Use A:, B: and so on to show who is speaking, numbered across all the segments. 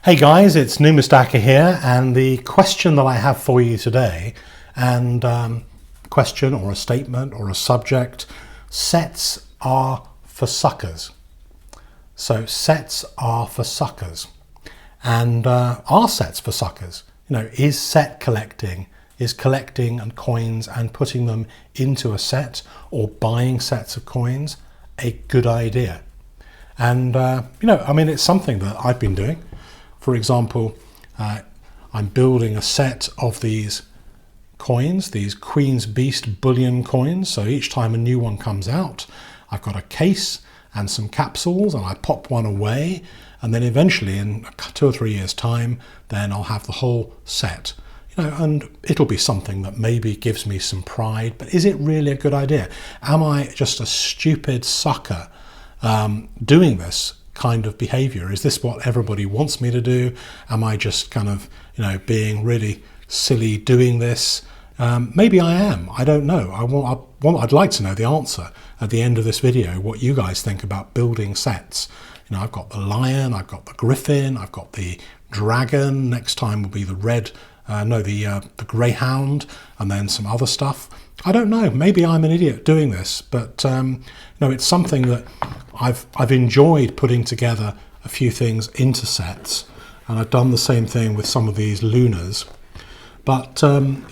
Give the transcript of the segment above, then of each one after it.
A: Hey guys, it's Numistacker here, and the question that I have for you today, and question or a statement or a subject, sets are for suckers. So sets are for suckers, and are sets for suckers? You know, is set collecting, is collecting and coins and putting them into a set or buying sets of coins a good idea? And it's something that I've been doing. For example, I'm building a set of these coins, these Queen's Beast bullion coins. So each time a new one comes out, I've got a case and some capsules, and I pop one away, and then eventually in 2 or 3 years' time, then I'll have the whole set. And it'll be something that maybe gives me some pride, but is it really a good idea? Am I just a stupid sucker doing this kind of behavior? Is this what everybody wants me to do? Am I just kind of, being really silly doing this? Maybe I am. I don't know. I'd like to know the answer at the end of this video, what you guys think about building sets. I've got the lion, I've got the griffin, I've got the dragon. Next time will be the greyhound, and then some other stuff. I don't know. Maybe I'm an idiot doing this, but it's something that I've enjoyed putting together a few things into sets, and I've done the same thing with some of these lunars. But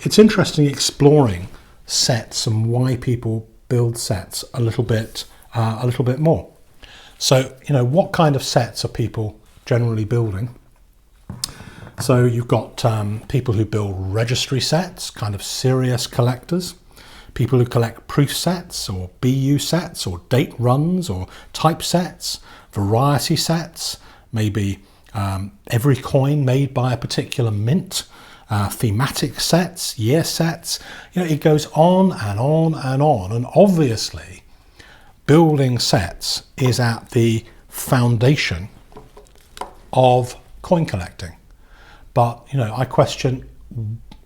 A: it's interesting exploring sets and why people build sets a little bit more. So what kind of sets are people generally building? So you've got people who build registry sets, kind of serious collectors. People who collect proof sets or BU sets or date runs or type sets, variety sets, maybe every coin made by a particular mint, thematic sets, year sets. It goes on and on and on. And obviously, building sets is at the foundation of coin collecting. But, I question,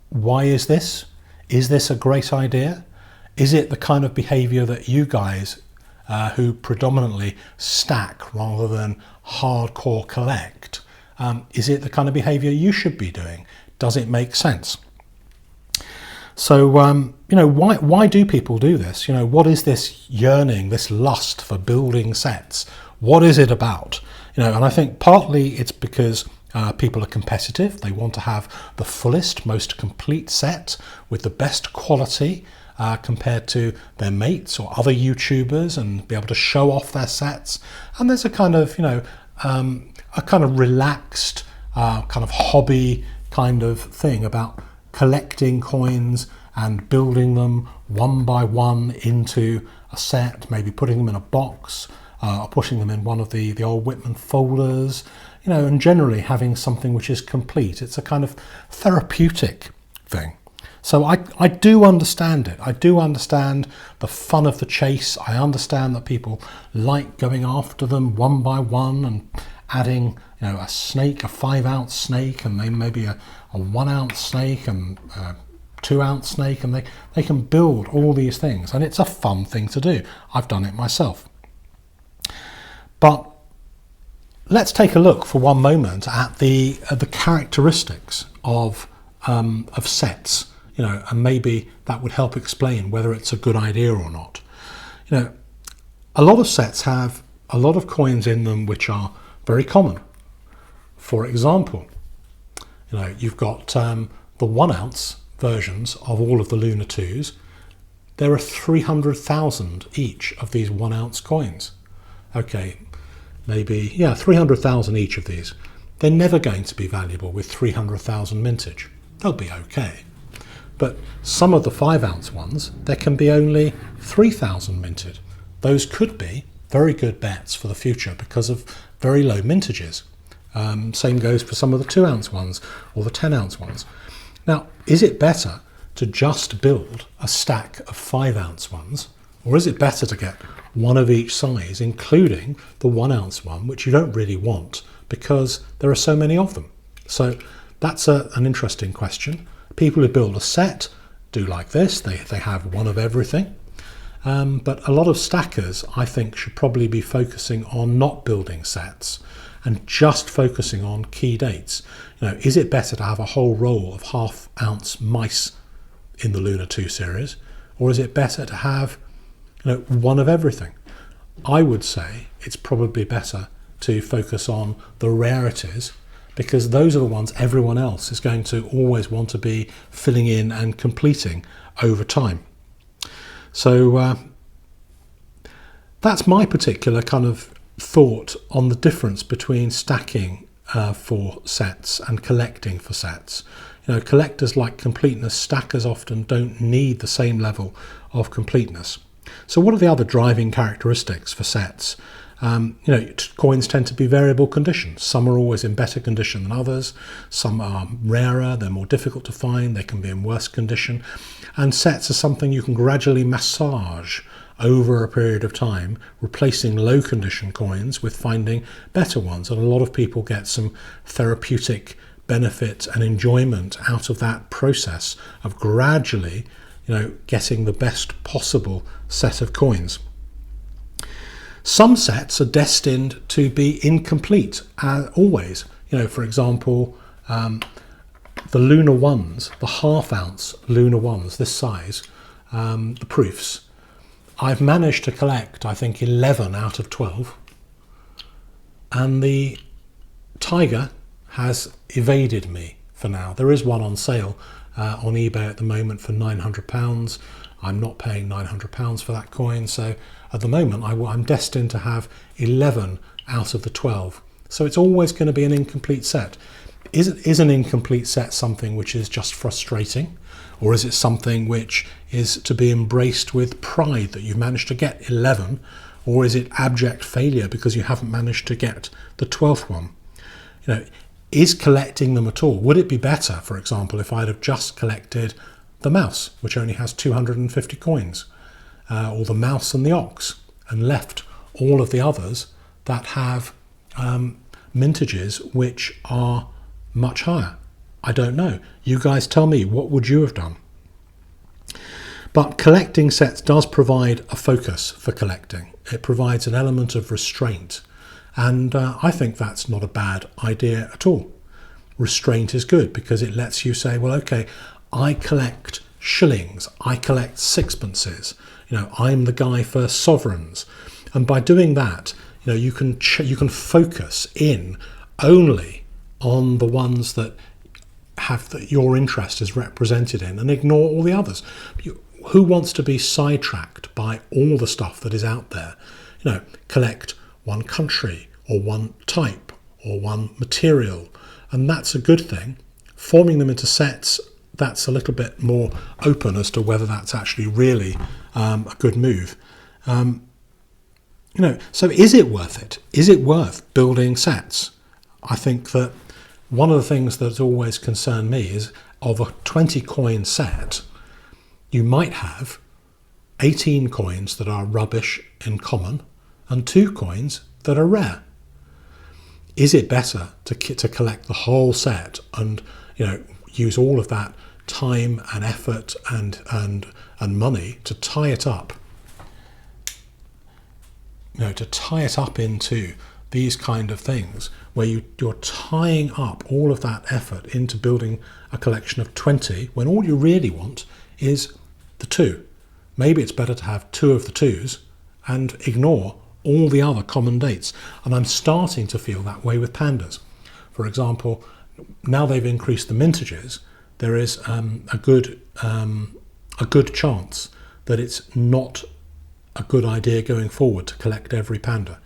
A: why is this? Is this a great idea? Is it the kind of behavior that you guys who predominantly stack rather than hardcore collect, is it the kind of behavior you should be doing? Does it make sense? So, why do people do this? What is this yearning, this lust for building sets? What is it about? And I think partly it's because people are competitive. They want to have the fullest, most complete set with the best quality compared to their mates or other YouTubers, and be able to show off their sets. And there's a kind of, relaxed, kind of hobby kind of thing about collecting coins and building them one by one into a set, maybe putting them in a box, or putting them in one of the old Whitman folders, and generally having something which is complete. It's a kind of therapeutic thing. So I do understand it. I do understand the fun of the chase. I understand that people like going after them one by one and adding, a snake, a 5-ounce snake, and then maybe a 1-ounce snake and a 2-ounce snake, and they can build all these things. And it's a fun thing to do. I've done it myself. But let's take a look for one moment at the characteristics of sets, and maybe that would help explain whether it's a good idea or not. A lot of sets have a lot of coins in them which are very common. For example, you've got the 1-ounce versions of all of the Lunar 2s. There are 300,000 each of these 1-ounce coins. Okay, maybe, 300,000 each of these. They're never going to be valuable with 300,000 mintage. They'll be okay. But some of the 5-ounce ones, there can be only 3,000 minted. Those could be very good bets for the future because of very low mintages. Same goes for some of the 2-ounce ones or the 10-ounce ones. Now, is it better to just build a stack of 5-ounce ones, or is it better to get one of each size, including the 1-ounce one, which you don't really want because there are so many of them? So that's an interesting question. People who build a set do like this. They have one of everything. But a lot of stackers, I think, should probably be focusing on not building sets and just focusing on key dates. Is it better to have a whole roll of half-ounce mice in the Lunar 2 series, or is it better to have one of everything? I would say it's probably better to focus on the rarities, because those are the ones everyone else is going to always want to be filling in and completing over time. So that's my particular kind of thought on the difference between stacking for sets and collecting for sets. Collectors like completeness, stackers often don't need the same level of completeness. So what are the other driving characteristics for sets? Coins tend to be variable condition. Some are always in better condition than others. Some are rarer, they're more difficult to find, they can be in worse condition. And sets are something you can gradually massage over a period of time, replacing low condition coins with finding better ones. And a lot of people get some therapeutic benefit and enjoyment out of that process of gradually, getting the best possible set of coins. Some sets are destined to be incomplete, always. For example, the Lunar 1s, the half-ounce Lunar 1s, this size, the proofs, I've managed to collect, I think, 11 out of 12. And the Tiger has evaded me for now. There is one on sale on eBay at the moment for £900. I'm not paying £900 for that coin, so at the moment I'm destined to have 11 out of the 12. So it's always going to be an incomplete set. Is an incomplete set something which is just frustrating, or is it something which is to be embraced with pride that you've managed to get 11, or is it abject failure because you haven't managed to get the 12th one? Is collecting them at all? Would it be better, for example, if I'd have just collected the mouse, which only has 250 coins, or the mouse and the ox, and left all of the others that have mintages which are much higher? I don't know. You guys tell me, what would you have done? But collecting sets does provide a focus for collecting. It provides an element of restraint. And I think that's not a bad idea at all. Restraint is good because it lets you say, well, okay, I collect shillings, I collect sixpences, I'm the guy for sovereigns. And by doing that, you can focus in only on the ones that your interest is represented in and ignore all the others. Who wants to be sidetracked by all the stuff that is out there? Collect one country or one type or one material, and that's a good thing. Forming them into sets, that's a little bit more open as to whether that's actually really a good move. So is it worth it? Is it worth building sets? I think that one of the things that's always concerned me is of a 20 coin set, you might have 18 coins that are rubbish in common and 2 coins that are rare. Is it better to collect the whole set and use all of that time and effort and money to tie it up? To tie it up into these kind of things where you're tying up all of that effort into building a collection of 20 when all you really want is the 2. Maybe it's better to have 2 of the 2s and ignore all the other common dates. And I'm starting to feel that way with pandas. For example, now they've increased the mintages, there is a good chance that it's not a good idea going forward to collect every panda.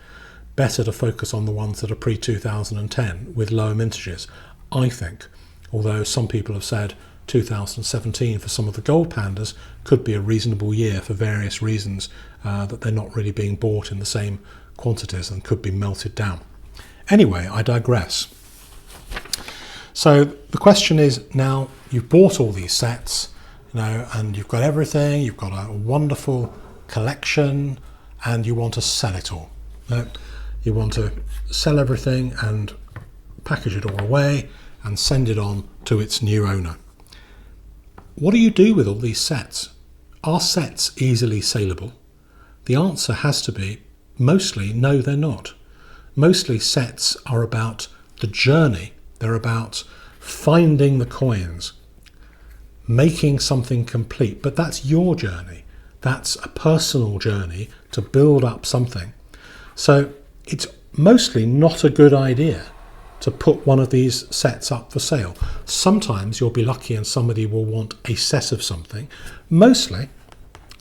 A: Better to focus on the ones that are pre-2010 with lower mintages, I think. Although some people have said 2017 for some of the gold pandas could be a reasonable year for various reasons, that they're not really being bought in the same quantities and could be melted down. Anyway, I digress. So the question is, now you've bought all these sets, and you've got everything, you've got a wonderful collection, and you want to sell it all. You want to sell everything and package it all away and send it on to its new owner. What do you do with all these sets? Are sets easily saleable? The answer has to be mostly no, they're not. Mostly sets are about the journey. They're about finding the coins, making something complete. But that's your journey. That's a personal journey to build up something. So it's mostly not a good idea to put one of these sets up for sale. Sometimes you'll be lucky and somebody will want a set of something. Mostly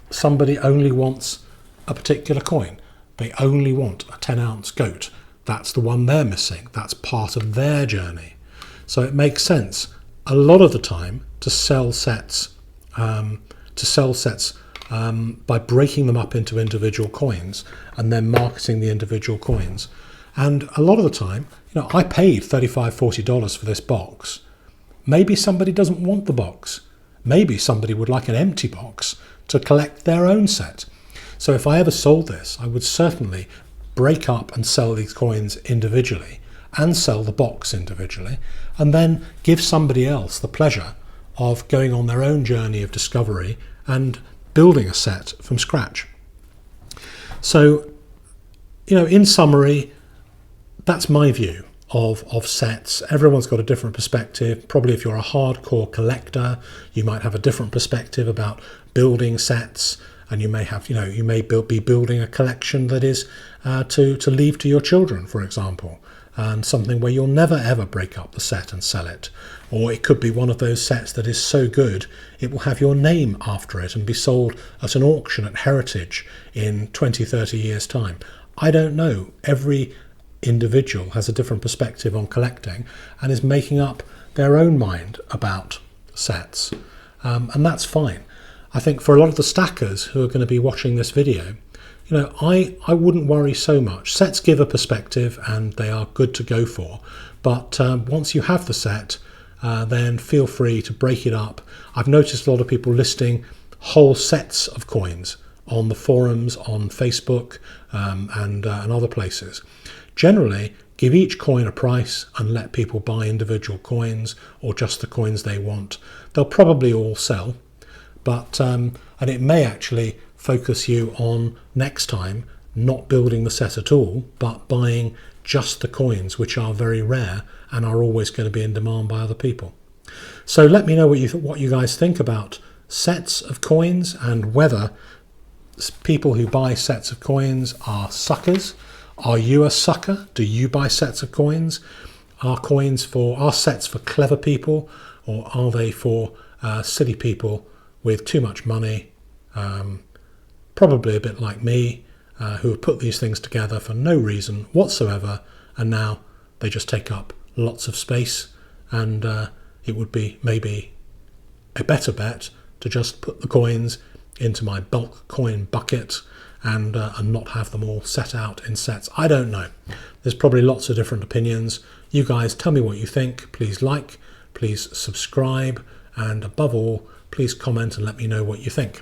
A: somebody only wants a particular coin. They only want a 10-ounce goat. That's the one they're missing. That's part of their journey. So it makes sense a lot of the time to sell sets by breaking them up into individual coins and then marketing the individual coins. And a lot of the time, I paid $35, $40 for this box. Maybe somebody doesn't want the box. Maybe somebody would like an empty box to collect their own set. So if I ever sold this, I would certainly break up and sell these coins individually and sell the box individually, and then give somebody else the pleasure of going on their own journey of discovery and building a set from scratch. So, in summary, that's my view of sets. Everyone's got a different perspective. Probably if you're a hardcore collector, you might have a different perspective about building sets, and you may have, you may be building a collection that is to leave to your children, for example, and something where you'll never ever break up the set and sell it. Or it could be one of those sets that is so good it will have your name after it and be sold at an auction at Heritage in 20, 30 years' time. I don't know. Every individual has a different perspective on collecting and is making up their own mind about sets, and that's fine. I think for a lot of the stackers who are going to be watching this video, I wouldn't worry so much. Sets give a perspective and they are good to go for, but once you have the set, then feel free to break it up. I've noticed a lot of people listing whole sets of coins on the forums, on Facebook, and other places. Generally, give each coin a price and let people buy individual coins or just the coins they want. They'll probably all sell, but and it may actually focus you on next time not building the set at all, but buying just the coins, which are very rare and are always going to be in demand by other people. So let me know what you guys think about sets of coins and whether people who buy sets of coins are suckers. Are you a sucker? Do you buy sets of coins? Are sets for clever people, or are they for silly people with too much money? Probably a bit like me, who have put these things together for no reason whatsoever, and now they just take up lots of space, and it would be maybe a better bet to just put the coins into my bulk coin bucket and not have them all set out in sets. I don't know. There's probably lots of different opinions. You guys tell me what you think. Please like, please subscribe, and above all, please comment and let me know what you think.